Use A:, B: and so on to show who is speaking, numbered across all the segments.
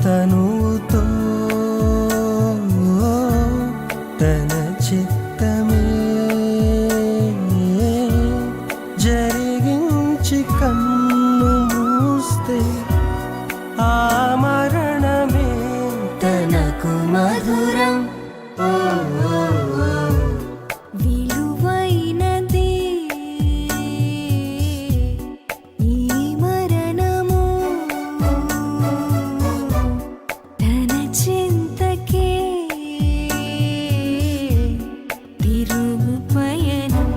A: తనువుతో తన చిత్తమే జరిగించి కన్ను మూస్తే ఆ మరణమే తనకు మధురం.
B: విలువైనది ఈ మరణము, తన చింతకే తిరుగు పయనం.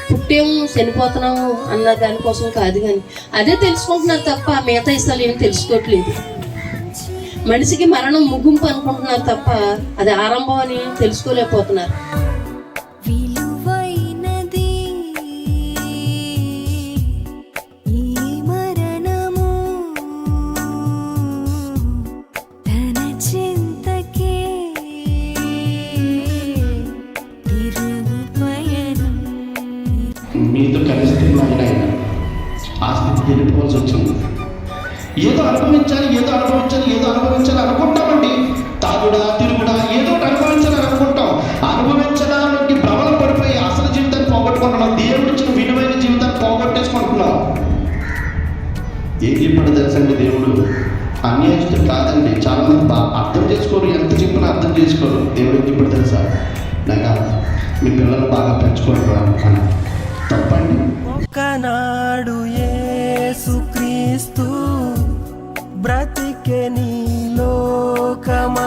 C: పుట్టేము చనిపోతున్నాము అన్న దానికోసం కాదు, కానీ అదే తెలుసుకుంటున్నారు తప్ప మిగతా ఇష్టాలు ఏమి తెలుసుకోవట్లేదు. మనిషికి మరణం ముగింపు అనుకుంటున్నారు తప్ప అది ఆరంభం అని తెలుసుకోలేకపోతున్నారు.
B: విలువైనది ఈ మరణము, తన చింతకే తిరుగు పయనం.
D: మీతో కలిసి తిన్నాయన ఆ స్థితికి వెళ్ళిపోవాల్సి వచ్చింది. ఏదో అనుభవించాలి అనుకుంటామండి. తాగుడా తిరుగుడా ఏదో అనుభవించాలని అనుకుంటాం. అనుభవించడానికి భ్రమలు పడిపోయి అసలు జీవితాన్ని పోగొట్టుకుంటున్నాం. దేవుడు ఇచ్చిన విలువైన జీవితాన్ని పోగొట్టేసుకుంటున్నాం. ఏం చెప్పాడు తెలుసండి, దేవుడు అన్యాయస్తుడు కాదండి. చాలా మంది అర్థం చేసుకోరు, ఎంత చెప్పినా అర్థం చేసుకోరు. దేవుడు ఏం చెప్పాడు తెలుసా, నాకు మీ పిల్లలు బాగా పెంచుకోరు అని. తప్పండి.
A: ఒకనాడు యేసుక్రీస్తు బ్రతికే నీ లోకమా